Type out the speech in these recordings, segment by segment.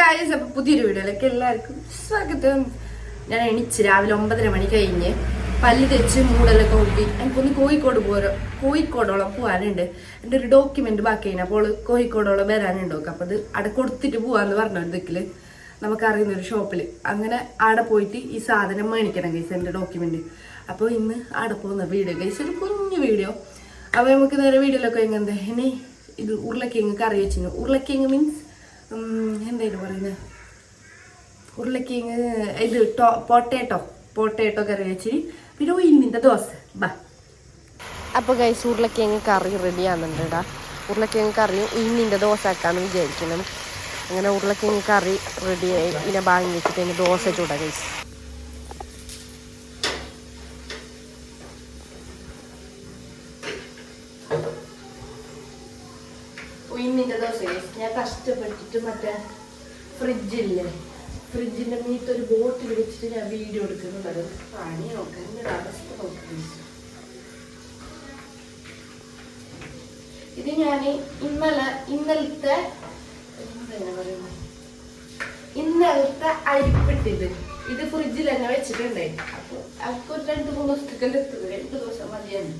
Guys, അപ്പൊ പുതിയൊരു വീഡിയോയിലേക്ക് എല്ലാവർക്കും സ്വാഗതം. ഞാൻ എണിച്ച് രാവിലെ 9:30 മണി കഴിഞ്ഞ് പല്ല് തെച്ച് മൂടലൊക്കെ കൂട്ടി എനിക്കൊന്ന് കോഴിക്കോടോളം പോകാനുണ്ട്. എൻ്റെ ഒരു ഡോക്യുമെന്റ് ബാക്കി കഴിഞ്ഞാൽ അപ്പോൾ കോഴിക്കോടോളം വരാനുണ്ടോ. അപ്പൊ അത് അവിടെ കൊടുത്തിട്ട് പോവാന്ന് പറഞ്ഞ ദിക്കില് നമുക്കറിയുന്ന ഒരു ഷോപ്പിൽ അങ്ങനെ അവിടെ പോയിട്ട് ഈ സാധനം മേടിക്കണം ഗൈസ്, എൻ്റെ ഡോക്യുമെന്റ്. അപ്പോൾ ഇന്ന് അവിടെ പോകുന്ന വീഡിയോ ഗൈസ്, ഒരു കുഞ്ഞു വീഡിയോ. അപ്പൊ നമുക്ക് നേരെ വീഡിയോയിലൊക്കെ എങ്ങനെ ഇനി ഇത് ഉരുളക്കിഴങ്ങ് കറി വെച്ചിരുന്നു. ഉരുളക്കിഴങ്ങ് മീൻസ് എന്തായാലും പറയുന്നത് ഉരുളക്കിഴങ്ങ് ഇത് പൊട്ടേറ്റോ കറി വെച്ച് പിന്നെ ഉഴുന്നിൻ്റെ ദോശ ബാ. അപ്പോൾ ഗൈസ്, ഉരുളക്കിഴങ്ങ് കറി റെഡി ആകുന്നുണ്ടാ. ഉരുളക്കിഴങ്ങ് കറിയും ഉഴുന്നിൻ്റെ ദോശ ആക്കാമെന്ന് വിചാരിക്കണം. അങ്ങനെ ഉരുളക്കിഴങ്ങ് കറി റെഡിയായി ഇതിനെ വാങ്ങി വെച്ചിട്ട് അതിന് ദോശ ചൂടാ ഗൈസ്. ഉഴുന്നിൻ്റെ ദോശ ഞാൻ കഷ്ടപ്പെട്ടിട്ട് മറ്റേ ഫ്രിഡ്ജിന്റെ മീത്ത് ഒരു ബോട്ടിൽ വെച്ചിട്ട് ഞാൻ വീഡിയോ എടുക്കുന്നുണ്ട്. പണി നോക്കാം, എൻ്റെ അവസ്ഥ നോക്കാം. ഇത് ഞാൻ ഇന്നലത്തെ അരിപ്പിട്ടിത് ഇത് ഫ്രിഡ്ജിൽ തന്നെ വെച്ചിട്ടുണ്ടായി. അപ്പൊ അവർക്ക് ഒരു 2-3 ദിവസത്തേക്കെല്ലാം എത്തുക. 2 ദിവസം മതിയാണ്.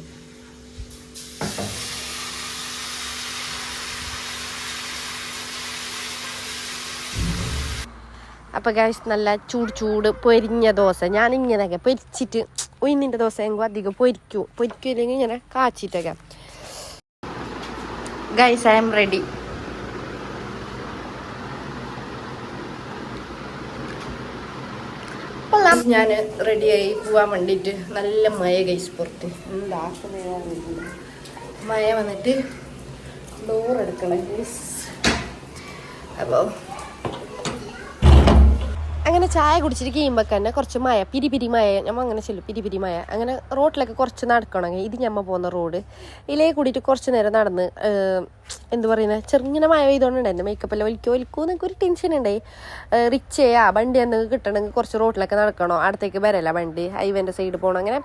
അപ്പോൾ ഗൈസ്, നല്ല ചൂട് പൊരിഞ്ഞ ദോശ ഞാനിങ്ങനെയൊക്കെ പൊരിച്ചിട്ട് ഉഴുന്നിൻ്റെ ദോശ എങ്കിൽ അധികം പൊരിക്കില്ലെങ്കിൽ ഇങ്ങനെ കാച്ചിട്ടൊക്കെ. Guys, I am ready. ഞാൻ റെഡിയായി പോവാൻ വേണ്ടിയിട്ട്. നല്ല മഴ ഗൈസ് പുറത്ത്. മഴ വന്നിട്ട് ഡോറെടുക്കണം ഗൈസ്. അപ്പോൾ അങ്ങനെ ചായ കുടിച്ചിട്ട് കഴിയുമ്പോൾ തന്നെ കുറച്ച് മഴ പിരി മഴ ഞമ്മ അങ്ങനെ ചെല്ലും. പിരി മഴ അങ്ങനെ റോഡിലൊക്കെ കുറച്ച് നടക്കണമെങ്കിൽ ഇത് ഞമ്മ പോകുന്ന റോഡ് ഇതിലേ കൂടിയിട്ട് കുറച്ച് നേരം നടന്ന് എന്ത് പറയുന്നത് ചെറുങ്ങനെ മഴ പെയ്തുകൊണ്ടുണ്ടായിരുന്നു. മേക്കപ്പെല്ലാം ഒലിക്കോ എന്നൊക്കെ ഒരു ടെൻഷൻ ഉണ്ടായി. റിച്ചയാ വണ്ടി എന്തെങ്കിലും കിട്ടണമെങ്കിൽ കുറച്ച് റോഡിലൊക്കെ നടക്കണോ, അടുത്തേക്ക് വരല്ല വണ്ടി, ഹൈവേൻ്റെ സൈഡ് പോകണം. അങ്ങനെ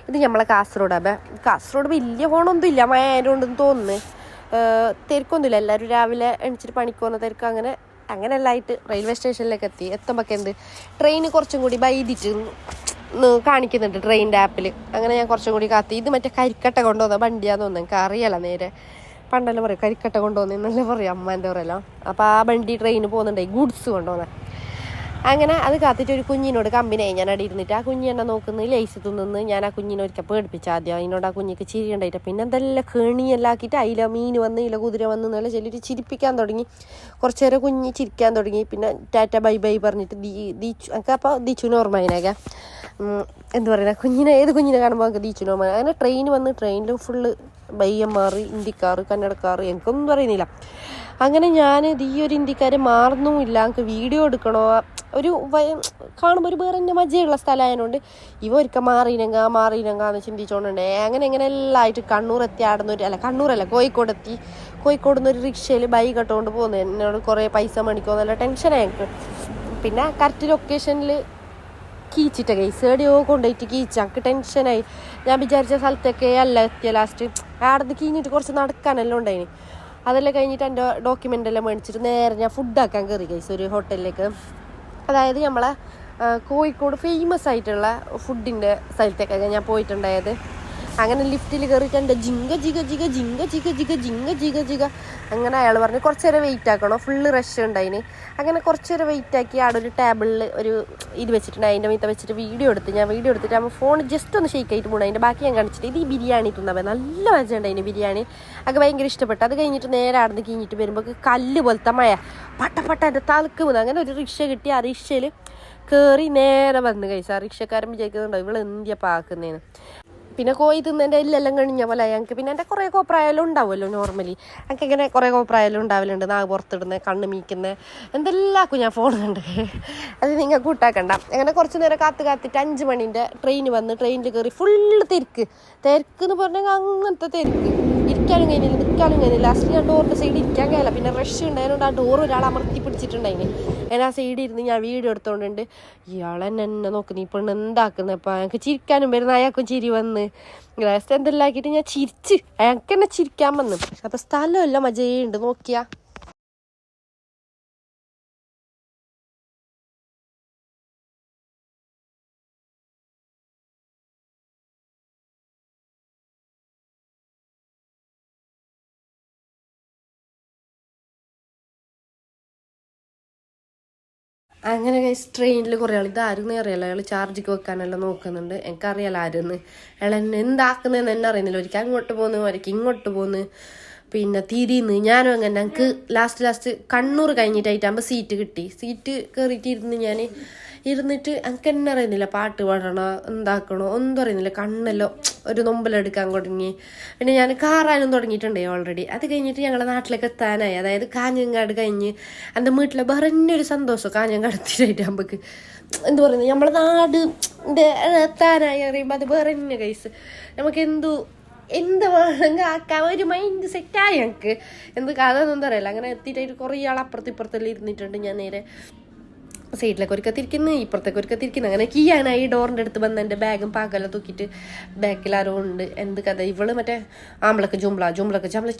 ഇത് നമ്മളെ കാസർഗോഡ് വലിയ ഫോണൊന്നും ഇല്ല, മഴ ആയതുകൊണ്ടെന്ന് തോന്നുന്നു. തിരക്കൊന്നുമില്ല, എല്ലാവരും രാവിലെ എണിച്ചിട്ട് പണിക്ക് പോകുന്ന തിരക്ക്. അങ്ങനെ എല്ലായിട്ട് റെയിൽവേ സ്റ്റേഷനിലേക്ക് എത്തുമ്പോൾ എന്ത് ട്രെയിൻ കുറച്ചും കൂടി വൈകിട്ട് കാണിക്കുന്നുണ്ട് ട്രെയിനിൻ്റെ ആപ്പിൽ. അങ്ങനെ ഞാൻ കുറച്ചും കൂടി കാത്തി. ഇത് മറ്റേ കരിക്കട്ട കൊണ്ടുവന്ന വണ്ടിയാന്ന് തോന്നുന്നു, എനിക്ക് അറിയാലോ. നേരെ പണ്ടെല്ലാം പറയും കരിക്കട്ട കൊണ്ടുവന്നെന്നല്ലേ പറയും അമ്മേൻ്റെ പറയല്ലോ. അപ്പോൾ ആ വണ്ടി ട്രെയിന് പോകുന്നുണ്ടായി ഗുഡ്സ് കൊണ്ടുവന്നത്. അങ്ങനെ അത് കാത്തിട്ട് ഒരു കുഞ്ഞിനോട് കമ്പനിയായി ഞാൻ അവിടെ ഇരുന്നിട്ട്. ആ കുഞ്ഞി എന്നെ നോക്കുന്നത് ലേസ് തിന്നുന്ന്. ഞാൻ ആ കുഞ്ഞിനെ ഒരിക്കൽ പേടിപ്പിച്ച ആദ്യം. അതിനോട് ആ കുഞ്ഞിക്ക് ചിരി ഉണ്ടായിട്ട് പിന്നെ എന്തെല്ലാം കെണിയെല്ലാം ആക്കിയിട്ട് അതില മീൻ വന്ന് ഇല കുതിര വന്ന് എന്നുള്ള ചെല്ലിട്ട് ചിരിപ്പിക്കാൻ തുടങ്ങി. കുറച്ച് നേരം കുഞ്ഞ് ചിരിക്കാൻ തുടങ്ങി. പിന്നെ ടാറ്റ ബൈ പറഞ്ഞിട്ട് ദീച്ചു എനിക്ക് അപ്പോൾ ദീച്ചുവിന് ഓർമ്മയിനൊക്കെ എന്ത് പറയുന്നത് കുഞ്ഞിനെ ഏത് കുഞ്ഞിനെ കാണുമ്പോൾ നമുക്ക് ദീച്ചുവിന് ഓർമ്മ. അങ്ങനെ ട്രെയിൻ വന്ന് ട്രെയിനിൽ ഫുള്ള് ബയ്യന്മാർ, ഹിന്ദിക്കാർ, കന്നഡക്കാർ, എനിക്കൊന്നും പറയുന്നില്ല. അങ്ങനെ ഞാൻ ഈ ഒരു ഹിന്ദിക്കാർ മാറുന്നുമില്ല. എനിക്ക് വീഡിയോ എടുക്കണോ ഒരു കാണുമ്പോൾ ഒരു വേറെ തന്നെ മജയുള്ള സ്ഥലമായതുകൊണ്ട് ഇവ ഒരിക്കൽ മാറിയിനെങ്കാന്ന് ചിന്തിച്ചോണ്ടേ. അങ്ങനെ എല്ലാം ആയിട്ട് കണ്ണൂരല്ല കോഴിക്കോട് നിന്ന് ഒരു റിക്ഷയിൽ ബൈക്ക് ഇട്ടുകൊണ്ട് പോകുന്നത്. എന്നോട് കുറേ പൈസ മേടിക്കുമോ നല്ല ടെൻഷനായി എനിക്ക്. പിന്നെ കറക്റ്റ് ലൊക്കേഷനിൽ കീച്ചിട്ട കേസ് എവിടെയോ കൊണ്ടുപോയിട്ട് കീച്ച. എനിക്ക് ടെൻഷനായി. ഞാൻ വിചാരിച്ച സ്ഥലത്തൊക്കെ അല്ല എത്തിയ ലാസ്റ്റ്. ആടന്ന് കീഞ്ഞിട്ട് കുറച്ച് നടക്കാനെല്ലാം ഉണ്ടായിന്. അതെല്ലാം കഴിഞ്ഞിട്ട് എൻ്റെ ഡോക്യുമെൻ്റ് എല്ലാം മേടിച്ചിട്ട് നേരെ ഞാൻ ഫുഡാക്കാൻ കയറി കേസ് ഒരു ഹോട്ടലിലേക്ക്. അതായത് നമ്മളെ കോഴിക്കോട് ഫേമസ് ആയിട്ടുള്ള ഫുഡിൻ്റെ സ്ഥലത്തേക്കൊക്കെ ഞാൻ പോയിട്ടുണ്ടായത്. അങ്ങനെ ലിഫ്റ്റിൽ കയറിയിട്ട് എൻ്റെ ജിങ്ക അങ്ങനെ അയാൾ പറഞ്ഞു കുറച്ച് നേരം വെയിറ്റ് ആക്കണോ, ഫുള്ള് റഷ് ഉണ്ടായിന്. അങ്ങനെ കുറച്ച് നേരം വെയിറ്റ് ആക്കി അവിടെ ഒരു ടേബിളിൽ ഒരു ഇത് വെച്ചിട്ടുണ്ട്. അതിൻ്റെ മീത്ത വെച്ചിട്ട് വീഡിയോ എടുത്തിട്ട് ആകുമ്പോൾ ഫോൺ ജസ്റ്റ് ഒന്ന് ഷെയ്ക്ക് ആയിട്ട് പോകണം. അതിൻ്റെ ബാക്കി ഞാൻ കാണിച്ചിട്ട് ഇത് ഈ ബിരിയാണി തിന്നാൻ നല്ല മജയുണ്ട് അതിന്. ബിരിയാണി ഒക്കെ ഭയങ്കര ഇഷ്ടപ്പെട്ടു. അത് കഴിഞ്ഞിട്ട് നേരെ അവിടെ നിന്ന് കഴിഞ്ഞിട്ട് വരുമ്പോൾ കല്ല് പോലത്തെ മഴ പട്ട എൻ്റെ തലക്ക് പോകുന്നത്. അങ്ങനെ ഒരു റിക്ഷ കിട്ടി. ആ റിക്ഷയിൽ കയറി നേരെ വന്ന് കഴിച്ചു. ആ റിക്ഷക്കാരൻ വിചാരിക്കുന്നുണ്ടോ ഇവൾ എന്തിയാ പാക്കുന്നേന്ന്. പിന്നെ കോഴി തിന്നതിൻ്റെ എല്ലാം കഴിഞ്ഞ പോലെ ഞങ്ങൾക്ക് പിന്നെ എൻ്റെ കുറേ കോപ്രായാലും ഉണ്ടാവുമല്ലോ നോർമലി. എനിക്ക് ഇങ്ങനെ കുറേ കോപ്രായാലും ഉണ്ടാവലുണ്ട്. നാഗ് പുറത്തിടുന്നത്, കണ്ണ് മീക്കുന്നത്, എന്തെല്ലാക്കും ഞാൻ ഫോൺ കണ്ട്. അത് നിങ്ങൾ കൂട്ടാക്കണ്ട. അങ്ങനെ കുറച്ച് നേരം കാത്തിട്ട് 5 മണിൻ്റെ ട്രെയിൻ വന്ന് ട്രെയിനിൽ കയറി. ഫുള്ള് തിരക്ക് എന്ന് പറഞ്ഞാൽ അങ്ങനത്തെ തിരക്ക്. ഇരിക്കാനും കഴിഞ്ഞില്ല, നിൽക്കാനും കഴിഞ്ഞില്ല. ലാസ്റ്റ് ഞാൻ ഡോറിൻ്റെ സൈഡ് ഇരിക്കാൻ കഴിയില്ല. പിന്നെ റഷ് ഉണ്ടായതുകൊണ്ട് ആ ഡോർ ഒരാൾ അമർത്തി പിടിച്ചിട്ടുണ്ടായിന്. ഞാൻ ആ സൈഡിൽ ഇരുന്ന് ഞാൻ വീഡിയോ എടുത്തോണ്ടുണ്ട്. ഇയാളെന്നെ നോക്കുന്നു, ഈ പെണ്ണ് എന്താക്കുന്നപ്പോൾ ഞങ്ങൾക്ക് ചിരിക്കാനും വരുന്ന അയാൾക്കും ചിരി വന്ന്. ലാസ്റ്റ് എന്തെല്ലാം ആക്കിയിട്ട് ഞാൻ ചിരിച്ച് അയാൾക്ക് തന്നെ ചിരിക്കാൻ വന്നു. അപ്പോൾ സ്ഥലമല്ല മജയുണ്ട് നോക്കിയാ. അങ്ങനെ ഗൈസ് ട്രെയിനിൽ കുറേ ആൾ ഇതാരും അറിയാലോ, അയാൾ ചാർജിക്ക് വെക്കാനെല്ലാം നോക്കുന്നുണ്ട്. എനിക്കറിയാലോ ആരെന്ന്. അയാൾ എന്നെ എന്താക്കുന്നതെന്ന് എന്നെ അറിയുന്നില്ല. ഒരിക്കൽ അങ്ങോട്ട് പോന്ന്, ഒരിക്കൽ ഇങ്ങോട്ട് പോന്ന്, പിന്നെ തിരിന്ന്. ഞാനും അങ്ങനെ. ഞങ്ങൾക്ക് ലാസ്റ്റ് കണ്ണൂർ കഴിഞ്ഞിട്ടായിട്ടാകുമ്പോൾ സീറ്റ് കിട്ടി. സീറ്റ് കയറിയിട്ട് ഇരുന്നിട്ട് എനിക്ക് എന്നെ അറിയുന്നില്ല, പാട്ട് പാടണോ എന്താക്കണോ ഒന്നും അറിയുന്നില്ല. കണ്ണെല്ലോ ഒരു നൊമ്പലെടുക്കാൻ തുടങ്ങി. പിന്നെ ഞാൻ കാറാനും തുടങ്ങിയിട്ടുണ്ടേ ഓൾറെഡി. അത് കഴിഞ്ഞിട്ട് ഞങ്ങളുടെ നാട്ടിലേക്ക് എത്താനായി. അതായത് കാഞ്ഞങ്ങാട് കഴിഞ്ഞ് എൻ്റെ വീട്ടിലെ വേറെന്നൊരു സന്തോഷം കാഞ്ഞങ്ങാട് എത്തിയിട്ടാകുമ്പോൾക്ക്. എന്ത് പറയുന്നത്, നമ്മളെ നാട് എത്താനായി അറിയുമ്പോൾ അത് വേറെ തന്നെ കൈസ്. നമുക്ക് എന്ത് വേണമെങ്കിൽ ആക്കാൻ ഒരു മൈൻഡ് സെറ്റായി ഞങ്ങൾക്ക്. എന്ത് കഥ ഒന്നും അറിയില്ല. അങ്ങനെ എത്തിയിട്ടായിട്ട് കുറേ ആൾ അപ്പുറത്തെല്ലാം ഇരുന്നിട്ടുണ്ട്. ഞാൻ നേരെ സൈഡിലേക്ക് ഒരുക്ക തിരിക്കുന്നു, ഇപ്പുറത്തേക്ക് ഒരുക്ക തിരിക്കുന്നു. അങ്ങനെ കീയാനായി ഡോറിൻ്റെ അടുത്ത് വന്ന് എൻ്റെ ബാഗും പാക്കെല്ലാം തൂക്കിയിട്ട് ബാക്കിൽ ആരോ ഉണ്ട്. എന്ത് കഥ, ഇവള് മറ്റേ ആമ്പളൊക്കെ ജുംബ്ലൊക്കെ ചമ്പള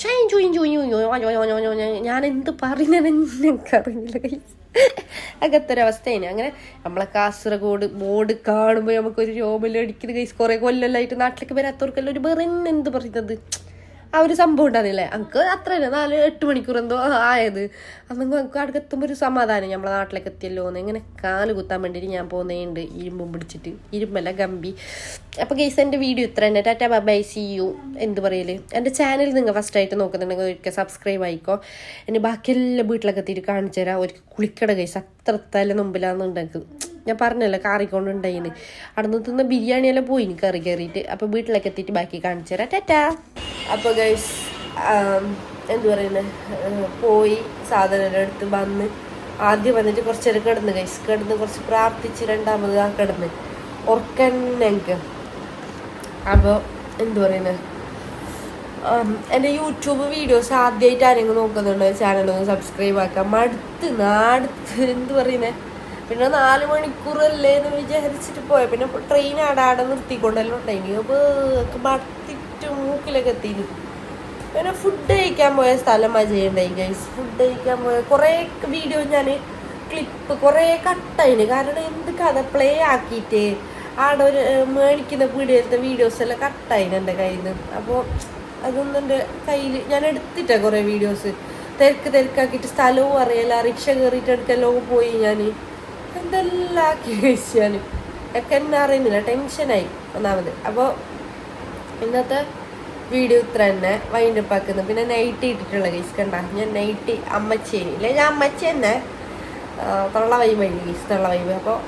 ഞാൻ എന്ത് പറയുന്നതെന്ന് എനിക്കറിയില്ല കൈ. അങ്ങനത്തൊരവസ്ഥയാണ്. അങ്ങനെ നമ്മളെ കാസർഗോഡ് ബോർഡ് കാണുമ്പോൾ നമുക്കൊരു രോമലടിക്കുന്ന കൈസ്. കുറേ കൊല്ലമായിട്ട് നാട്ടിലേക്ക് വരാത്തവർക്കെല്ലാം ഒരു വേറെ എന്ത് പറയുന്നത് ആ ഒരു സംഭവം ഉണ്ടാകുന്നില്ലേ. എനിക്ക് അത്ര തന്നെ 4-8 മണിക്കൂർ എന്തോ ആയത്. അന്നെങ്കിൽ നമുക്ക് അവിടെ എത്തുമ്പോൾ ഒരു സമാധാനം, നമ്മളെ നാട്ടിലേക്ക് എത്തിയല്ലോ എന്ന്. ഇങ്ങനെ കാല് കുത്താൻ വേണ്ടിയിട്ട് ഞാൻ പോകുന്നതുണ്ട് ഇരുമ്പും പിടിച്ചിട്ട്, ഇരുമ്പല്ല ഗമ്പി. അപ്പോൾ ഗൈസ് എൻ്റെ വീഡിയോ ഇത്ര തന്നെ. Tata bye see you. എന്ത് പറയല്, എൻ്റെ ചാനൽ നിങ്ങൾ ഫസ്റ്റായിട്ട് നോക്കുന്നുണ്ടെങ്കിൽ ഒരിക്കൽ സബ്സ്ക്രൈബ് ആയിക്കോ. ഇനി ബാക്കിയെല്ലാം വീട്ടിലൊക്കെ എത്തിയിട്ട് കാണിച്ചു തരാം. ഒരിക്കൽ കുളിക്കട ഗൈസ്, അത്ര തല മുമ്പിലാണെന്നുണ്ടെങ്കിൽ. ഞാൻ പറഞ്ഞല്ലോ കാറിക്കൊണ്ടുണ്ടായിന്ന്. അവിടെ നിന്ന് തിന്ന ബിരിയാണിയെല്ലാം പോയിന് കയറിയിട്ട്. അപ്പോൾ വീട്ടിലേക്ക് എത്തിയിട്ട് ബാക്കി കാണിച്ചു തരാം. ടാറ്റാ. അപ്പോൾ ഗൈസ് എന്ത് പറയുന്നത്, പോയി സാധനം എടുത്ത് വന്ന് ആദ്യം വന്നിട്ട് കുറച്ച് നേരം കിടന്ന് ഗൈസ്. കിടന്ന് കുറച്ച് പ്രാർത്ഥിച്ച് രണ്ടാമത് ആ കിടന്ന് ഉറക്കന്നെനിക്ക്. അപ്പോൾ എന്ത് പറയുന്നത്, എൻ്റെ യൂട്യൂബ് വീഡിയോസ് ആദ്യമായിട്ട് ആരെങ്കിലും നോക്കുന്നുണ്ടോ ചാനലൊന്ന് സബ്സ്ക്രൈബ് ആക്കാം. മടുത്ത് എന്ത് പറയുന്നത്. പിന്നെ 4 മണിക്കൂറല്ലേ എന്ന് വിചാരിച്ചിട്ട് പോയ. പിന്നെ ട്രെയിൻ ആടെ നിർത്തിക്കൊണ്ടല്ലോ ഉണ്ടായിനി. അപ്പോൾ മടുത്തിട്ട് മൂക്കിലൊക്കെ എത്തിയിന്. പിന്നെ ഫുഡ് കഴിക്കാൻ പോയ സ്ഥലം മജയുണ്ടായി ഗൈസ്. ഫുഡ് കഴിക്കാൻ പോയ കുറേ വീഡിയോ ഞാൻ ക്ലിപ്പ് കുറേ കട്ടായിന്. കാരണം എന്ത് കഥ പ്ലേ ആക്കിയിട്ട് ആടെ ഒരു മേടിക്കുന്ന പീടിയത്തെ വീഡിയോസ് എല്ലാം കട്ടായിന് എൻ്റെ കയ്യിൽ നിന്ന്. അപ്പോൾ അതൊന്നും എൻ്റെ കയ്യിൽ ഞാൻ എടുത്തിട്ടാണ് കുറേ വീഡിയോസ്. തിരക്കാക്കിയിട്ട് സ്ഥലവും അറിയില്ല, റിക്ഷ കയറിയിട്ട് എടുക്കല്ലോ പോയി. ഞാൻ എന്തെല്ലാം ആക്കി കഴിച്ചു. ഞാൻ ഒക്കെ എന്നെ അറിയുന്നില്ല, ടെൻഷനായി ഒന്നാമത്. അപ്പോൾ ഇന്നത്തെ വീഡിയോ ഇത്ര തന്നെ വൈൻഡപ്പ് ആക്കുന്നു. പിന്നെ നൈറ്റ് ഇട്ടിട്ടുള്ള ഗൈസ് കണ്ട, ഞാൻ നൈറ്റ് അമ്മച്ചേനി ഇല്ലേ, ഞാൻ അമ്മച്ചി തന്നെ തള്ള വൈബായി ഗൈസ്, തള്ള വൈബ്. അപ്പോൾ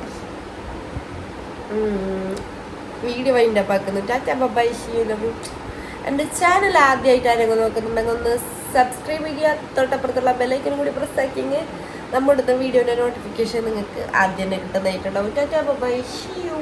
വീഡിയോ വൈൻഡപ്പ് ആക്കുന്നു. Tata bye see you. എൻ്റെ ചാനൽ ആദ്യമായിട്ട് ആരെങ്കിലും നോക്കുന്നുണ്ടെങ്കിൽ ഒന്ന് സബ്സ്ക്രൈബ് ചെയ്യുക. തൊട്ടപ്പുറത്തുള്ള ബെല്ലൈക്കനും കൂടി പ്രസ് ആക്കിയെങ്കിൽ നമ്മുടെ വീഡിയോയുടെ നോട്ടിഫിക്കേഷൻ നിങ്ങൾക്ക് ആദ്യം തന്നെ കിട്ടുന്നതായിട്ടുണ്ടാവും. Tata bye see U.